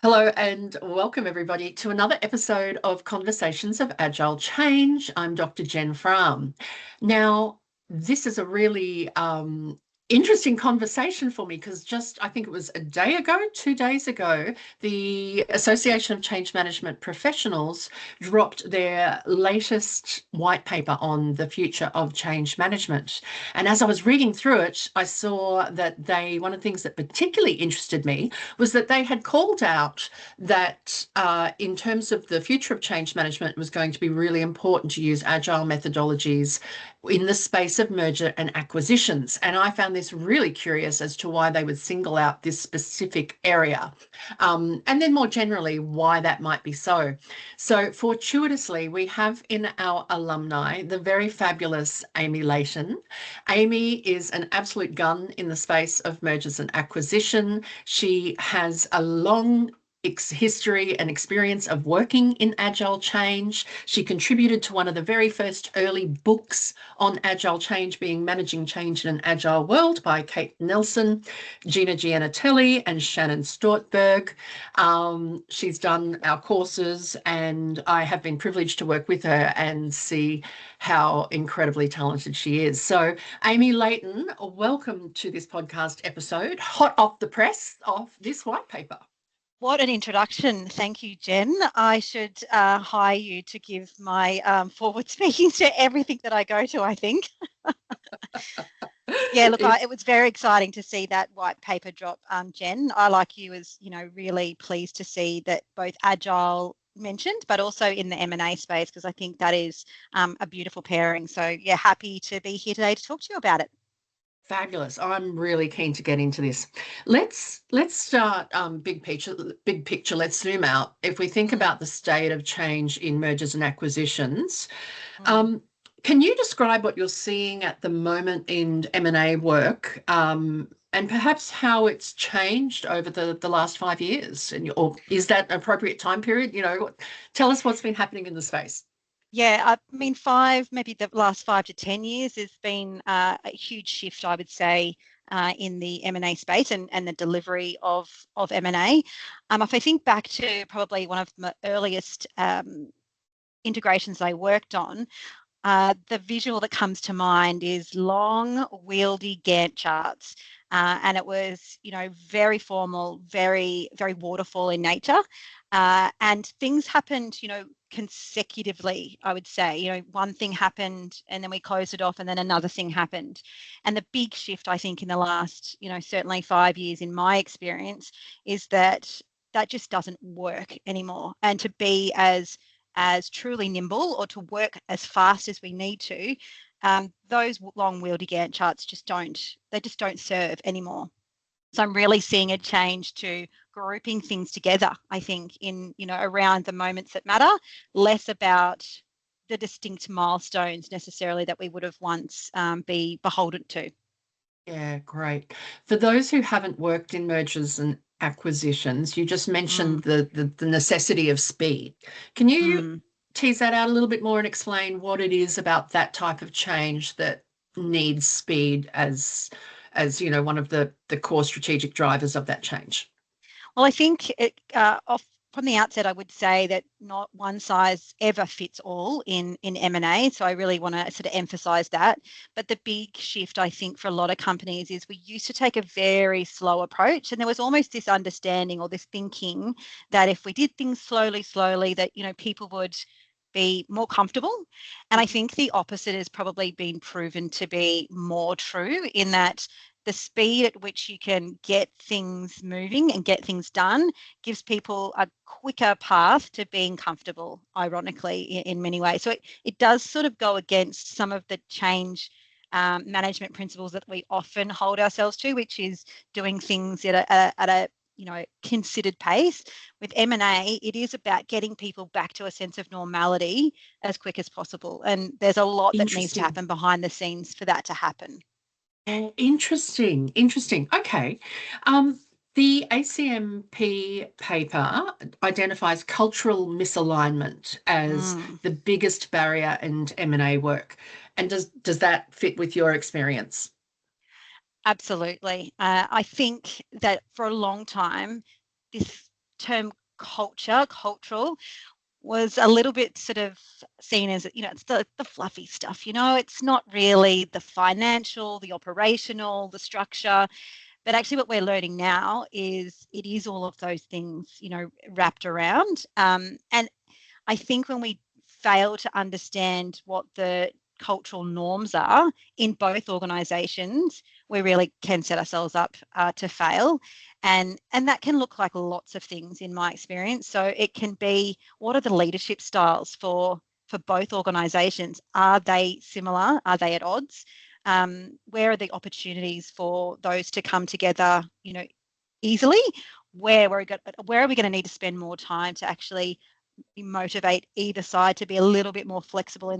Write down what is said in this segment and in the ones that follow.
Hello and welcome everybody to another episode of Conversations of Agile Change. I'm Dr. Jen Frahm. Now, this is a really interesting conversation for me because I think it was a day ago, 2 days ago, the Association of Change Management Professionals dropped their latest white paper on the future of change management. And as I was reading through it, I saw that one of the things that particularly interested me was that they had called out that in terms of the future of change management, it was going to be really important to use agile methodologies in the space of merger and acquisitions. And I found this really curious as to why they would single out this specific area. And then more generally, why that might be so. So fortuitously, we have in our alumni the very fabulous Amy Leighton. Amy is an absolute gun in the space of mergers and acquisition. She has a long history and experience of working in agile change. She contributed to one of the very first early books on agile change, being Managing Change in an Agile World by Kate Nelson, Gina Giannatelli, and Shannon Stortberg. She's done our courses, and I have been privileged to work with her and see how incredibly talented she is. So, Amy Leighton, welcome to this podcast episode, hot off the press of this white paper. What an introduction. Thank you, Jen. I should hire you to give my forward speaking to everything that I go to, I think. Yeah, look, it was very exciting to see that white paper drop, Jen. I, like you, was, really pleased to see that both Agile mentioned, but also in the M&A space, because I think that is a beautiful pairing. So, yeah, happy to be here today to talk to you about it. Fabulous. I'm really keen to get into this. Let's start big picture. Big picture. Let's zoom out. If we think about the state of change in mergers and acquisitions, can you describe what you're seeing at the moment in M&A work, and perhaps how it's changed over the last 5 years? Or is that an appropriate time period? Tell us what's been happening in the space. Yeah, I mean, maybe the last 5 to 10 years, there's been a huge shift, I would say, in the M&A space and the delivery of M&A. If I think back to probably one of my earliest integrations I worked on, the visual that comes to mind is long, wieldy Gantt charts. And it was, very formal, very, very waterfall in nature. And things happened, consecutively, I would say. One thing happened and then we closed it off and then another thing happened. And the big shift, I think, in the last, certainly 5 years in my experience, is that just doesn't work anymore. And to be as truly nimble or to work as fast as we need to, those long wieldy Gantt charts just don't serve anymore. So I'm really seeing a change to grouping things together, I think, in, around the moments that matter, less about the distinct milestones necessarily that we would have once be beholden to. Yeah, great. For those who haven't worked in mergers and acquisitions, you just mentioned the necessity of speed. Can you tease that out a little bit more and explain what it is about that type of change that needs speed as one of the core strategic drivers of that change? Well, I think from the outset, I would say that not one size ever fits all in M&A. So I really want to sort of emphasize that. But the big shift, I think, for a lot of companies is we used to take a very slow approach. And there was almost this understanding or this thinking that if we did things slowly, that, people would be more comfortable. And I think the opposite has probably been proven to be more true, in that the speed at which you can get things moving and get things done gives people a quicker path to being comfortable, ironically, in many ways. So it does sort of go against some of the change management principles that we often hold ourselves to, which is doing things at a considered pace. With M&A, it is about getting people back to a sense of normality as quick as possible. And there's a lot that needs to happen behind the scenes for that to happen. Interesting. Okay. The ACMP paper identifies cultural misalignment as the biggest barrier in M&A work. And does that fit with your experience? Absolutely. I think that for a long time, this term cultural, was a little bit sort of seen as, it's the fluffy stuff, it's not really the financial, the operational, the structure. But actually what we're learning now is it is all of those things, wrapped around. And I think when we fail to understand what the cultural norms are in both organisations, we really can set ourselves up to fail. And that can look like lots of things in my experience. So it can be, what are the leadership styles for both organisations? Are they similar? Are they at odds? Where are the opportunities for those to come together, easily? Where are we going to need to spend more time to actually motivate either side to be a little bit more flexible in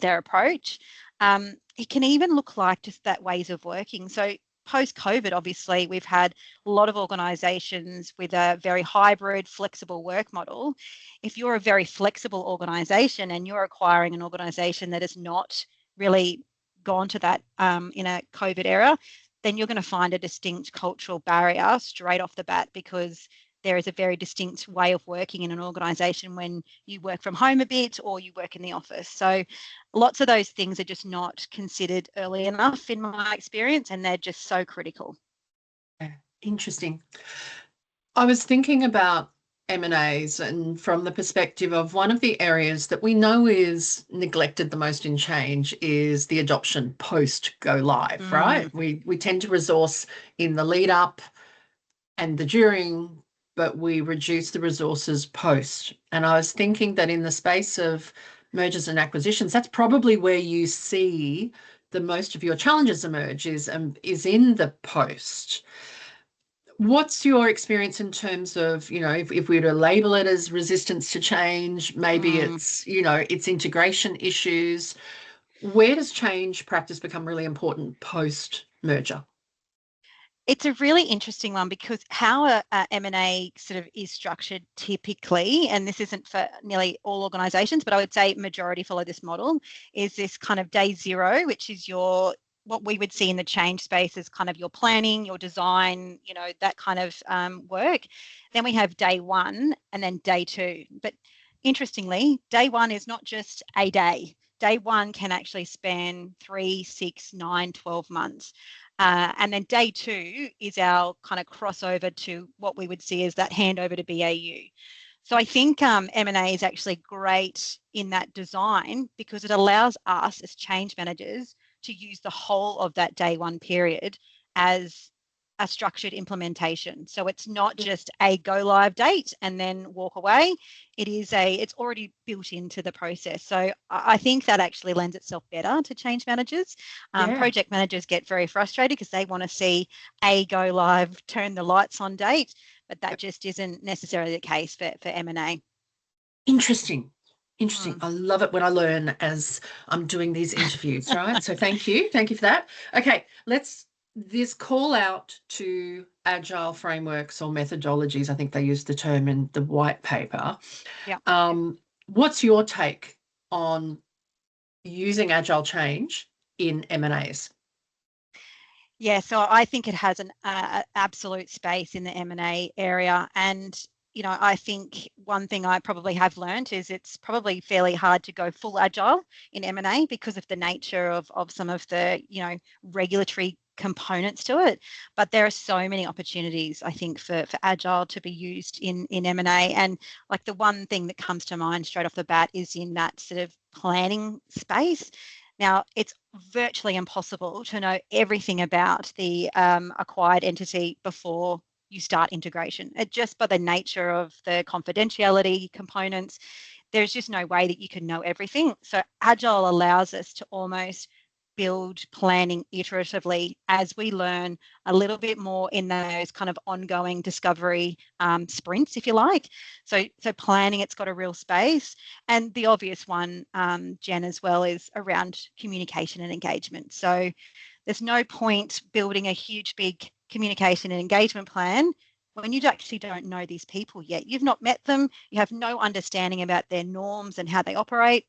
their approach? It can even look like just that ways of working. So post-COVID, obviously, we've had a lot of organisations with a very hybrid, flexible work model. If you're a very flexible organisation and you're acquiring an organisation that has not really gone to that in a COVID era, then you're going to find a distinct cultural barrier straight off the bat, because there is a very distinct way of working in an organisation when you work from home a bit or you work in the office. So lots of those things are just not considered early enough in my experience, and they're just so critical. Interesting. I was thinking about M&As, and from the perspective of one of the areas that we know is neglected the most in change is the adoption post go live, right? We tend to resource in the lead up and the during, but we reduce the resources post. And I was thinking that in the space of mergers and acquisitions, that's probably where you see the most of your challenges emerge, is in the post. What's your experience in terms of, if we were to label it as resistance to change, maybe it's, it's integration issues. Where does change practice become really important post-merger? It's a really interesting one, because how a M&A sort of is structured typically, and this isn't for nearly all organisations, but I would say majority follow this model, is this kind of day zero, which is what we would see in the change space as kind of your planning, your design, that kind of work. Then we have day one and then day two. But interestingly, day one is not just a day. Day one can actually span 3, 6, 9, 12 months. And then day two is our kind of crossover to what we would see as that handover to BAU. So I think M&A is actually great in that design, because it allows us as change managers to use the whole of that day one period as a structured implementation. So it's not just a go live date and then walk away. It's already built into the process. So I think that actually lends itself better to change managers. Project managers get very frustrated because they want to see a go live, turn the lights on date, but that just isn't necessarily the case for M&A. Interesting. I love it when I learn as I'm doing these interviews, right? So thank you for that. Okay, this call out to agile frameworks or methodologies, I think they use the term in the white paper. What's your take on using agile change in M&As? Yeah, so I think it has an absolute space in the M&A area. And I think one thing I probably have learned is it's probably fairly hard to go full agile in M&A because of the nature of some of the, regulatory components to it. But there are so many opportunities, I think, for agile to be used in M&A. And like the one thing that comes to mind straight off the bat is in that sort of planning space. Now, it's virtually impossible to know everything about the acquired entity before you start integration. Just by the nature of the confidentiality components, there's just no way that you can know everything. So Agile allows us to almost build planning iteratively as we learn a little bit more in those kind of ongoing discovery sprints, if you like. So planning, it's got a real space. And the obvious one, Jen, as well, is around communication and engagement. So there's no point building a huge, big communication and engagement plan when you actually don't know these people yet. You've not met them. You have no understanding about their norms and how they operate.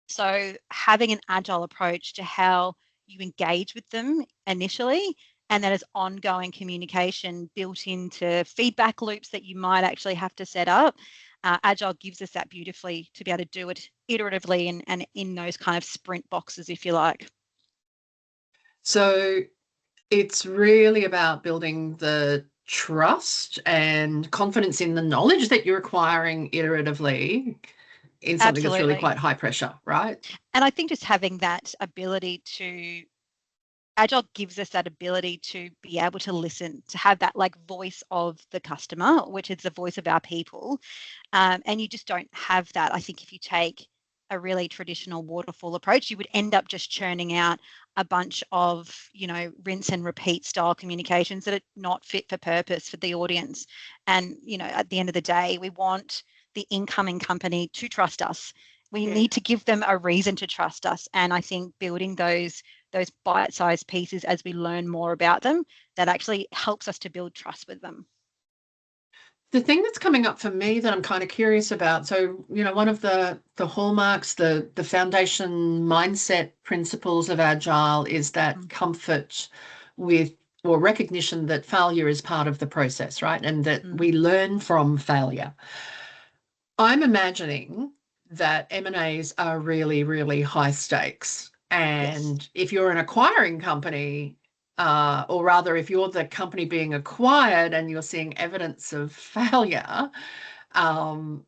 So having an agile approach to how you engage with them initially and that is ongoing communication built into feedback loops that you might actually have to set up. Agile gives us that beautifully to be able to do it iteratively and in those kind of sprint boxes, if you like. So it's really about building the trust and confidence in the knowledge that you're acquiring iteratively in something that's really Absolutely. quite high pressure, right? And I think just having that ability to, Agile gives us that ability to be able to listen, to have that like voice of the customer, which is the voice of our people. And you just don't have that. I think if you take a really traditional waterfall approach, you would end up just churning out a bunch of, rinse and repeat style communications that are not fit for purpose for the audience. And, at the end of the day, we want the incoming company to trust us. We need to give them a reason to trust us. And I think building those bite-sized pieces as we learn more about them, that actually helps us to build trust with them. The thing that's coming up for me that I'm kind of curious about, so, one of the hallmarks, the foundation mindset principles of Agile is that comfort with, or recognition that failure is part of the process, right? And that we learn from failure. I'm imagining that M&As are really, really high stakes. And if you're an acquiring company, or rather, if you're the company being acquired and you're seeing evidence of failure, how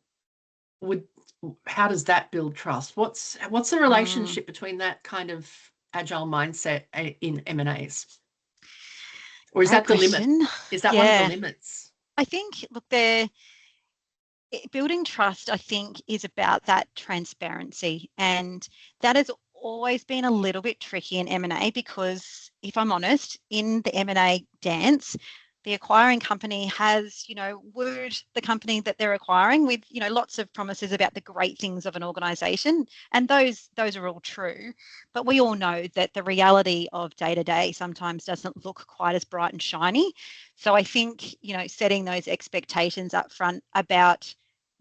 does that build trust? What's the relationship between that kind of agile mindset in M&As? Or is Great that the limit? question. Is that one of the Yeah. limits? I think, look, building trust, I think, is about that transparency. And that has always been a little bit tricky in M&A because, if I'm honest, in the M&A dance, the acquiring company has, wooed the company that they're acquiring with, lots of promises about the great things of an organization. And those are all true. But we all know that the reality of day-to-day sometimes doesn't look quite as bright and shiny. So I think, setting those expectations up front about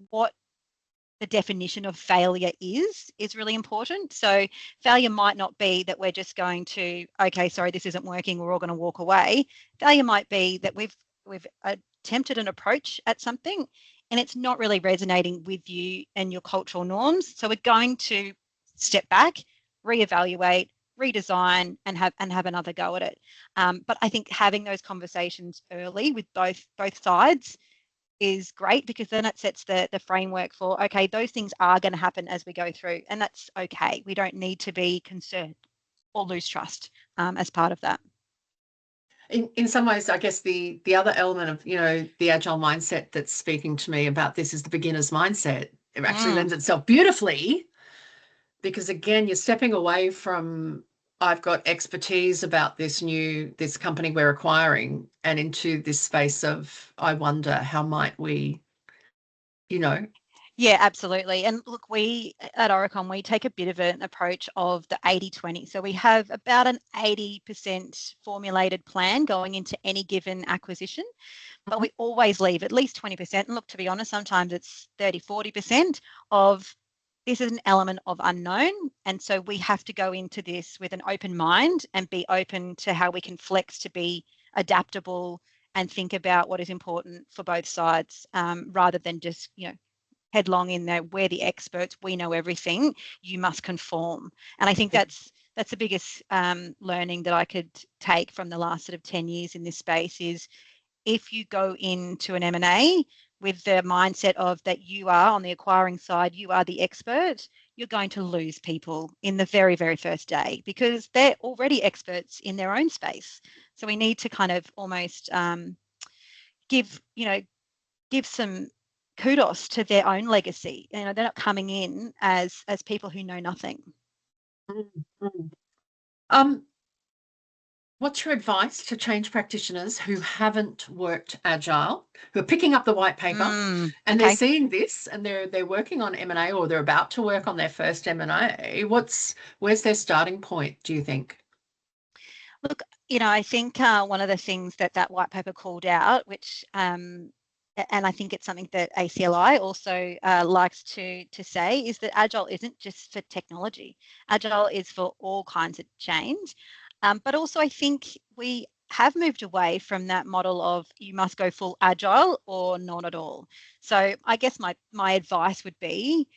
what the definition of failure is really important. So failure might not be that we're just going to, okay, sorry, this isn't working, we're all going to walk away. Failure might be that we've attempted an approach at something and it's not really resonating with you and your cultural norms. So we're going to step back, reevaluate, redesign, and have another go at it. But I think having those conversations early with both sides is great, because then it sets the framework for, okay, those things are going to happen as we go through, and that's okay. We don't need to be concerned or lose trust as part of that. In some ways, I guess the other element of, the agile mindset that's speaking to me about this is the beginner's mindset. It actually lends itself beautifully, because again, you're stepping away from, I've got expertise about this company we're acquiring, and into this space of, I wonder, how might we, Yeah, absolutely. And look, we at Oricon, we take a bit of an approach of the 80-20. So we have about an 80% formulated plan going into any given acquisition, but we always leave at least 20%. And look, to be honest, sometimes it's 30-40% of, this is an element of unknown. And so we have to go into this with an open mind and be open to how we can flex to be adaptable and think about what is important for both sides, rather than just, headlong in there, we're the experts, we know everything, you must conform. And I think that's the biggest learning that I could take from the last sort of 10 years in this space is, if you go into an M&A with the mindset of that you are on the acquiring side, you are the expert, you're going to lose people in the very, very first day, because they're already experts in their own space. So we need to kind of almost give some kudos to their own legacy. They're not coming in as people who know nothing. What's your advice to change practitioners who haven't worked agile, who are picking up the white paper and they're seeing this and they're working on M&A, or they're about to work on their first M&A? Where's their starting point, do you think? Look, I think one of the things that white paper called out, which and I think it's something that ACLI also likes to say, is that Agile isn't just for technology. Agile is for all kinds of change. But also I think we have moved away from that model of you must go full agile or not at all. So I guess my advice would be,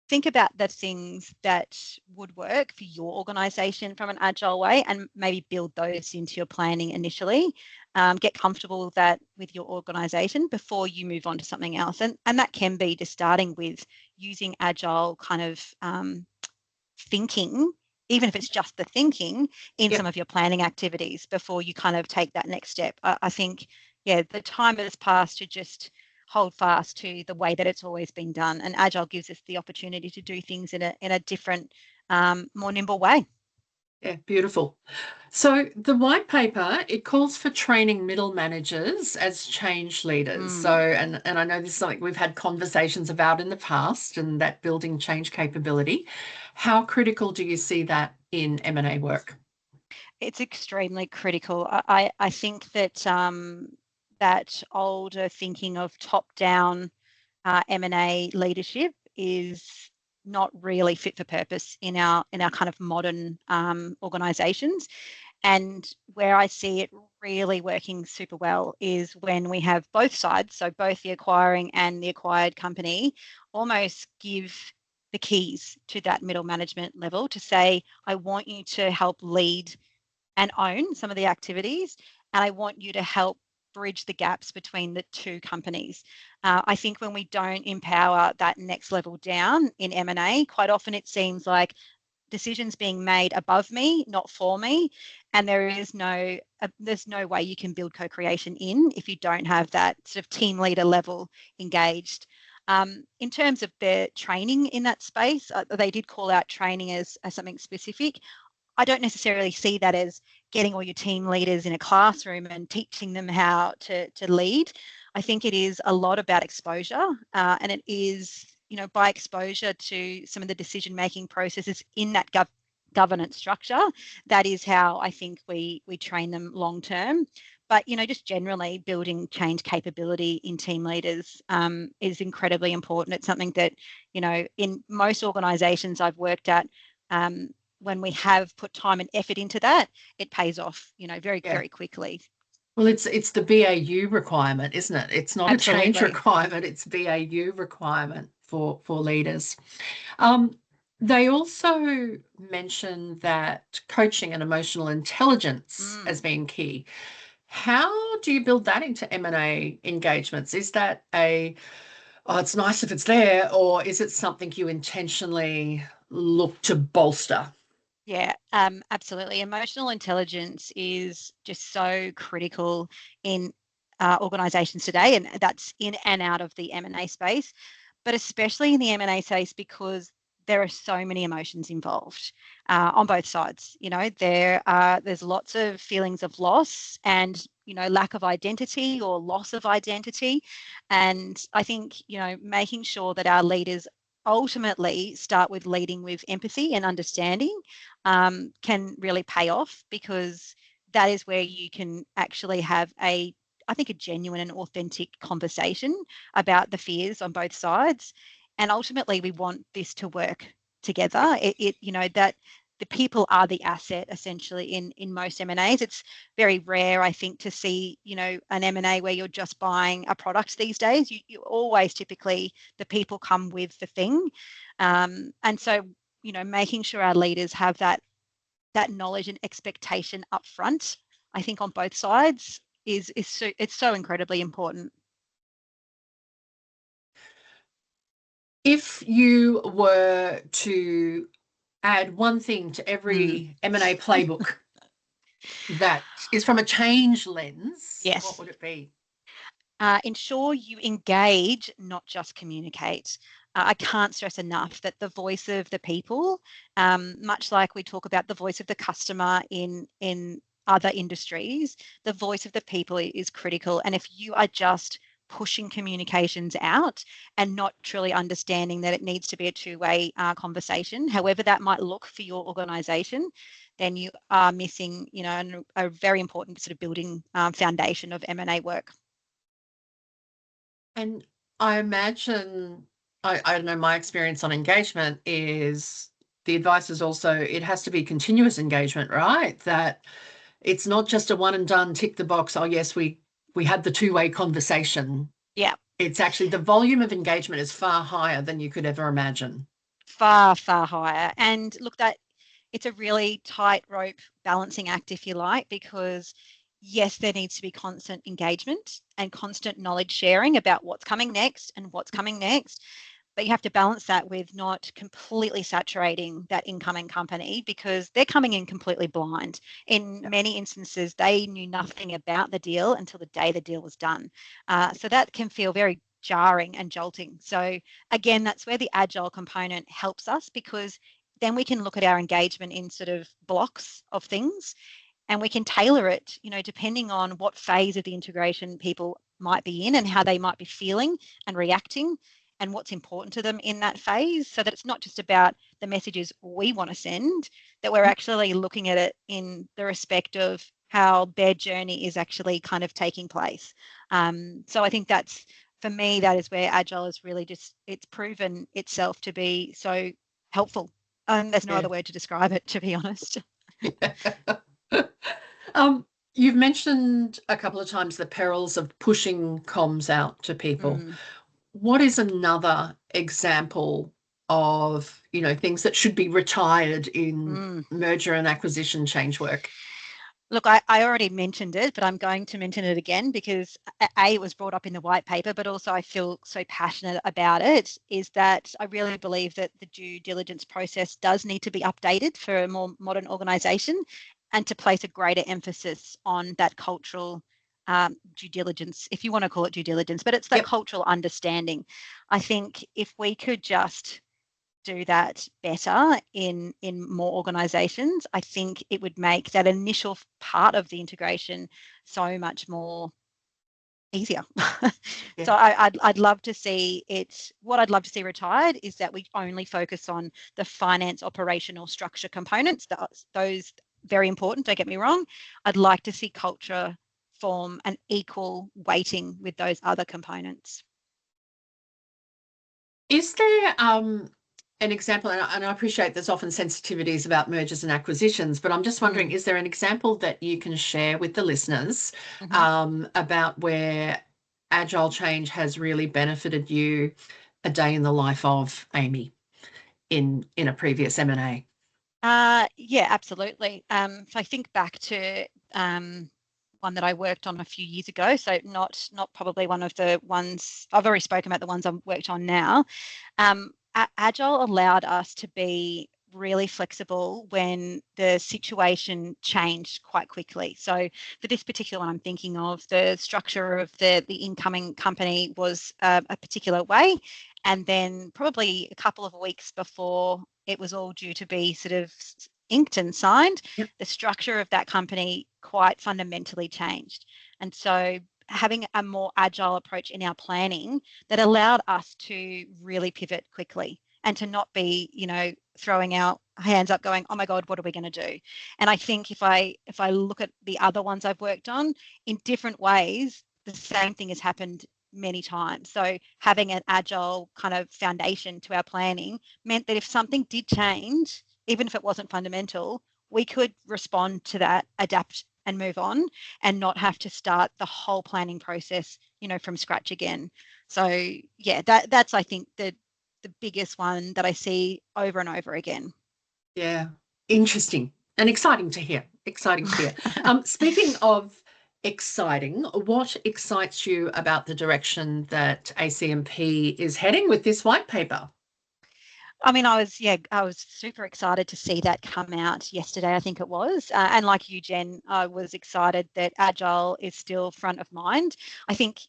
think about the things that would work for your organisation from an agile way and maybe build those into your planning initially. Get comfortable with your organisation before you move on to something else. And that can be just starting with using agile kind of thinking, even if it's just the thinking in Yep. some of your planning activities before you kind of take that next step. I think, yeah, the time has passed to just hold fast to the way that it's always been done. And Agile gives us the opportunity to do things in a different, more nimble way. Yeah, beautiful. So the white paper, it calls for training middle managers as change leaders. So, and I know this is something we've had conversations about in the past, and that building change capability. How critical do you see that in M&A work? It's extremely critical. I think that that older thinking of top-down M&A leadership is not really fit for purpose in our kind of modern organisations. And where I see it really working super well is when we have both sides, so both the acquiring and the acquired company, almost give the keys to that middle management level to say, I want you to help lead and own some of the activities, and I want you to help bridge the gaps between the two companies. I think when we don't empower that next level down in M&A, quite often it seems like decisions being made above me, not for me, and there's no way you can build co-creation if you don't have that sort of team leader level engaged. In terms of their training in that space, they did call out training as something specific. I don't necessarily see that as getting all your team leaders in a classroom and teaching them how to lead. I think it is a lot about exposure, and it is, by exposure to some of the decision-making processes in that governance structure, that is how I think we train them long term. But just generally building change capability in team leaders is incredibly important. It's something that in most organisations I've worked at, when we have put time and effort into that, it pays off, very, Yeah. very quickly. Well, it's the BAU requirement, isn't it? It's not a change Absolutely. requirement, it's BAU requirement for leaders. They also mention that coaching and emotional intelligence as being key. How do you build that into M&A engagements? Is that oh, it's nice if it's there, or is it something you intentionally look to bolster? Yeah, absolutely. Emotional intelligence is just so critical in organisations today, and that's in and out of the M&A space, but especially in the M&A space because there are so many emotions involved on both sides. There's lots of feelings of loss and lack of identity or loss of identity, and I think making sure that our leaders ultimately start with leading with empathy and understanding can really pay off, because that is where you can actually have I think a genuine and authentic conversation about the fears on both sides. And ultimately we want this to work together. That the people are the asset essentially in most M&As. It's very rare, I think, to see, an M&A where you're just buying a product these days. You always typically, the people come with the thing. And so, making sure our leaders have that knowledge and expectation up front, I think on both sides is so incredibly important. If you were to add one thing to every M&A playbook that is from a change lens, what Yes. would it be? Ensure you engage, not just communicate. I can't stress enough that the voice of the people, much like we talk about the voice of the customer in other industries, the voice of the people is critical. And if you are just pushing communications out and not truly understanding that it needs to be a two-way conversation, however that might look for your organisation, then you are missing, a very important sort of building foundation of M&A work. And I imagine, I don't know, my experience on engagement is the advice is also it has to be continuous engagement, right? That It's not just a one and done, tick the box. Oh yes, we had the two-way conversation. Yeah. It's actually the volume of engagement is far higher than you could ever imagine. Far, far higher. And look, that it's a really tightrope balancing act, if you like, because yes, there needs to be constant engagement and constant knowledge sharing about what's coming next and what's coming next. But you have to balance that with not completely saturating that incoming company, because they're coming in completely blind. In many instances, they knew nothing about the deal until the day the deal was done. So that can feel very jarring and jolting. So again, that's where the agile component helps us, because then we can look at our engagement in sort of blocks of things, and we can tailor it, depending on what phase of the integration people might be in and how they might be feeling and reacting and what's important to them in that phase, so that it's not just about the messages we want to send, that we're actually looking at it in the respect of how their journey is actually kind of taking place. So I think that's, for me, that is where Agile is really just, it's proven itself to be so helpful. There's no other word to describe it, to be honest. You've mentioned a couple of times the perils of pushing comms out to people. What is another example of, things that should be retired in merger and acquisition change work? Look, I already mentioned it, but I'm going to mention it again because it was brought up in the white paper, but also I feel so passionate about it, is that I really believe that the due diligence process does need to be updated for a more modern organisation, and to place a greater emphasis on that cultural due diligence, if you want to call it due diligence, but it's that cultural understanding. I think if we could just do that better in more organizations, I think it would make that initial part of the integration so much more easier. So I'd love to see it. What I'd love to see retired is that we only focus on the finance operational structure components. Those very important, don't get me wrong. I'd like to see culture form an equal weighting with those other components. Is there an example, and I appreciate there's often sensitivities about mergers and acquisitions, but I'm just wondering, is there an example that you can share with the listeners about where Agile Change has really benefited you, a day in the life of Amy in a previous M&A? Yeah, absolutely. If I think back to one that I worked on a few years ago, so not probably one of the ones I've already spoken about, the ones I've worked on now. Agile allowed us to be really flexible when the situation changed quite quickly. So for this particular one I'm thinking of, the structure of the incoming company was a particular way, and then probably a couple of weeks before it was all due to be sort of inked and signed, the structure of that company quite fundamentally changed. And so having a more agile approach in our planning that allowed us to really pivot quickly and to not be, throwing our hands up going, oh my God, what are we going to do? And I think if I look at the other ones I've worked on, in different ways, the same thing has happened many times. So having an agile kind of foundation to our planning meant that if something did change, even if it wasn't fundamental, we could respond to that, adapt and move on, and not have to start the whole planning process, from scratch again. So yeah, that's I think the biggest one that I see over and over again. Yeah, interesting and exciting to hear. Speaking of exciting, what excites you about the direction that ACMP is heading with this white paper? I mean, I was super excited to see that come out yesterday, I think it was. And like you, Jen, I was excited that Agile is still front of mind. I think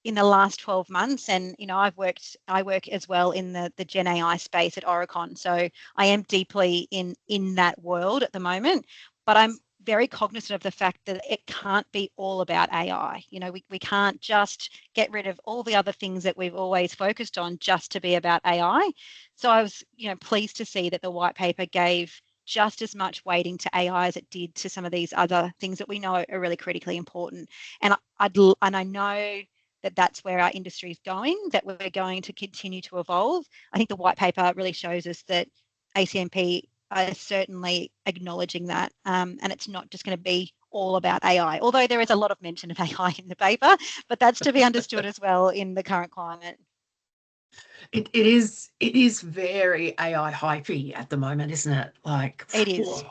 in the last 12 months, and, I work as well in the Gen AI space at Oricon. So I am deeply in that world at the moment, but I'm very cognizant of the fact that it can't be all about AI. We can't just get rid of all the other things that we've always focused on just to be about AI. So I was, pleased to see that the white paper gave just as much weighting to AI as it did to some of these other things that we know are really critically important. And I know that that's where our industry is going, that we're going to continue to evolve. I think the white paper really shows us that ACMP certainly acknowledging that, and it's not just going to be all about AI, although there is a lot of mention of AI in the paper, but that's to be understood as well in the current climate. It is very AI hypey at the moment, isn't it? Like it is.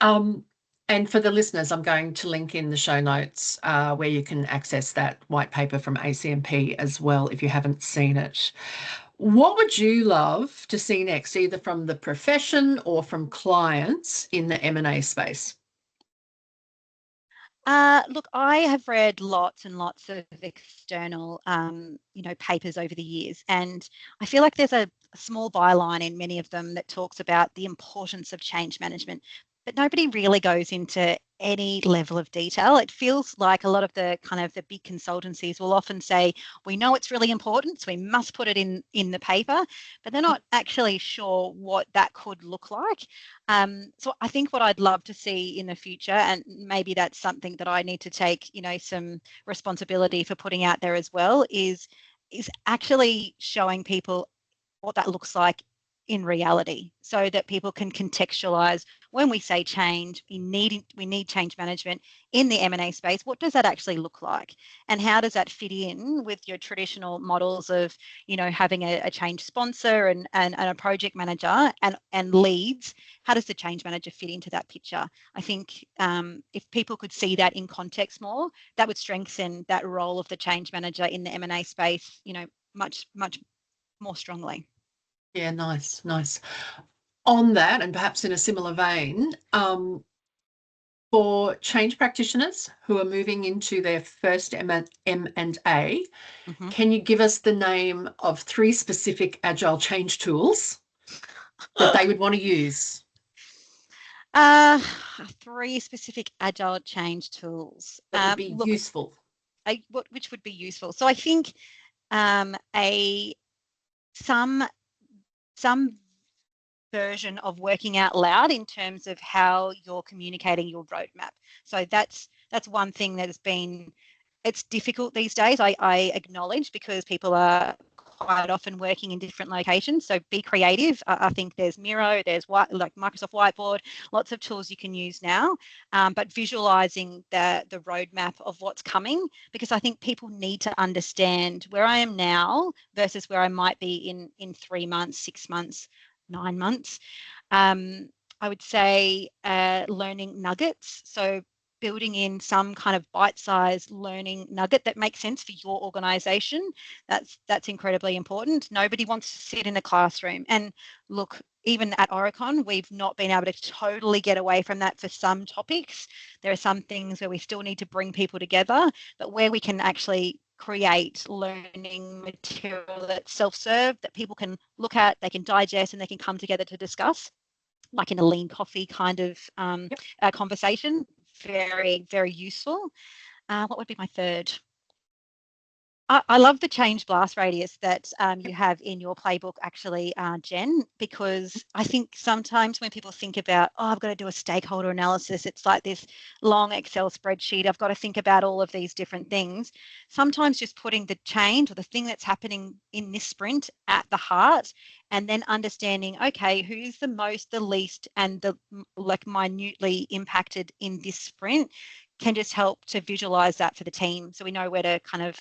And for the listeners, I'm going to link in the show notes where you can access that white paper from ACMP as well if you haven't seen it. What would you love to see next, either from the profession or from clients in the M&A space? Look, I have read lots and lots of external, papers over the years, and I feel like there's a small byline in many of them that talks about the importance of change management, but nobody really goes into any level of detail. It feels like a lot of the big consultancies will often say, we know it's really important, so we must put it in the paper, but they're not actually sure what that could look like. So I think what I'd love to see in the future, and maybe that's something that I need to take, some responsibility for putting out there as well, is actually showing people what that looks like in reality, so that people can contextualize when we say change, we need change management in the M&A space. What does that actually look like, and how does that fit in with your traditional models of having a change sponsor and a project manager and leads? How does the change manager fit into that picture? I think if people could see that in context more, that would strengthen that role of the change manager in the M&A space much more strongly. Yeah, nice. On that, and perhaps in a similar vein, for change practitioners who are moving into their first M&A, Mm-hmm. can you give us the name of 3 specific agile change tools that they would want to use? 3 specific agile change tools That would be useful. which would be useful. So I think some version of working out loud in terms of how you're communicating your roadmap. So that's one thing that has been, it's difficult these days, I acknowledge, because people are quite often working in different locations. So be creative. I think there's Miro, there's like Microsoft Whiteboard, lots of tools you can use now, but visualizing the roadmap of what's coming, because I think people need to understand where I am now versus where I might be in 3 months, 6 months, 9 months. I would say learning nuggets. So building in some kind of bite-sized learning nugget that makes sense for your organization. That's incredibly important. Nobody wants to sit in a classroom. And look, even at Oricon, we've not been able to totally get away from that for some topics. There are some things where we still need to bring people together, but where we can actually create learning material that's self-serve, that people can look at, they can digest, and they can come together to discuss, like in a lean coffee kind of conversation. Very, very useful. What would be my third? I love the change blast radius that you have in your playbook, actually, Jen, because I think sometimes when people think about, I've got to do a stakeholder analysis, it's like this long Excel spreadsheet. I've got to think about all of these different things. Sometimes just putting the change or the thing that's happening in this sprint at the heart, and then understanding, okay, who's the most, the least, and the minutely impacted in this sprint, can just help to visualize that for the team, so we know where to kind of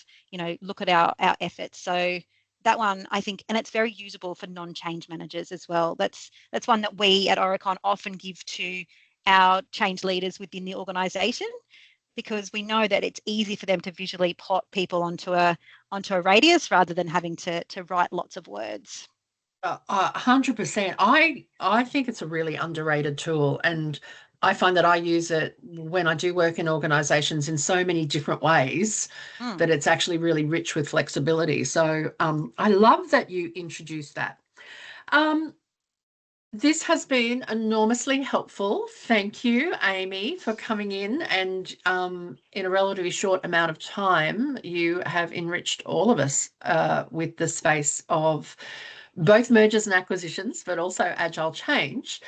look at our efforts. So that one, I think, and it's very usable for non-change managers as well. That's one that we at Oricon often give to our change leaders within the organization, because we know that it's easy for them to visually plot people onto a radius rather than having to write lots of words. 100%. I think it's a really underrated tool, and I find that I use it when I do work in organizations in so many different ways that it's actually really rich with flexibility. So I love that you introduced that. This has been enormously helpful. Thank you, Amy, for coming in, and in a relatively short amount of time, you have enriched all of us with the space of both mergers and acquisitions, but also agile change.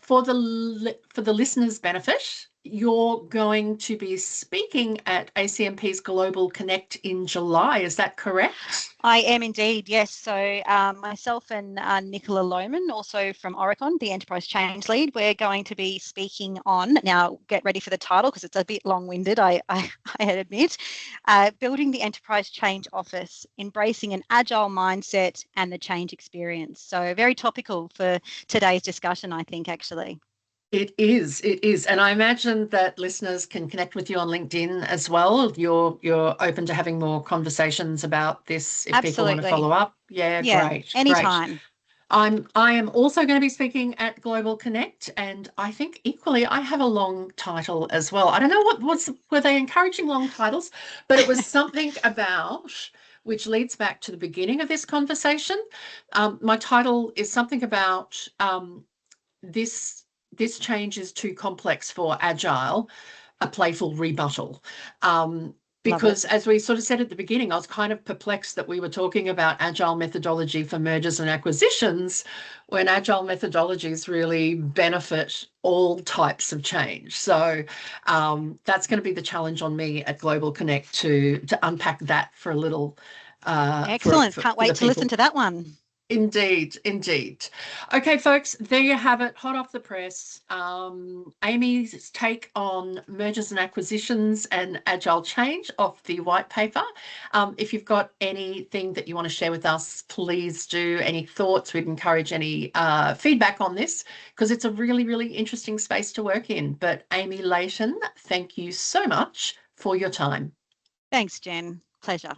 For the listeners' benefit, you're going to be speaking at ACMP's Global Connect in July. Is that correct? I am indeed, yes. So myself and Nicola Lohman, also from Oricon, the Enterprise Change Lead, we're going to be speaking on, now get ready for the title because it's a bit long-winded, I admit, building the Enterprise Change Office, embracing an agile mindset and the change experience. So very topical for today's discussion, I think, actually. It is. And I imagine that listeners can connect with you on LinkedIn as well. You're open to having more conversations about this if people want to Absolutely. follow up. Yeah, Yeah, great. anytime. I am also going to be speaking at Global Connect, and I think equally I have a long title as well. I don't know were they encouraging long titles, but it was something about, which leads back to the beginning of this conversation. My title is something about this change is too complex for Agile, a playful rebuttal. Because as we sort of said at the beginning, I was kind of perplexed that we were talking about Agile methodology for mergers and acquisitions when Agile methodologies really benefit all types of change. So that's going to be the challenge on me at Global Connect to unpack that for a little. Excellent. Can't For the wait to listen people. to that one. Indeed, indeed. Okay, folks, there you have it, hot off the press. Amy's take on mergers and acquisitions and agile change off the white paper. If you've got anything that you want to share with us, please do. Any thoughts? We'd encourage any feedback on this because it's a really, really interesting space to work in. But Amy Leighton, thank you so much for your time. Thanks, Jen. Pleasure.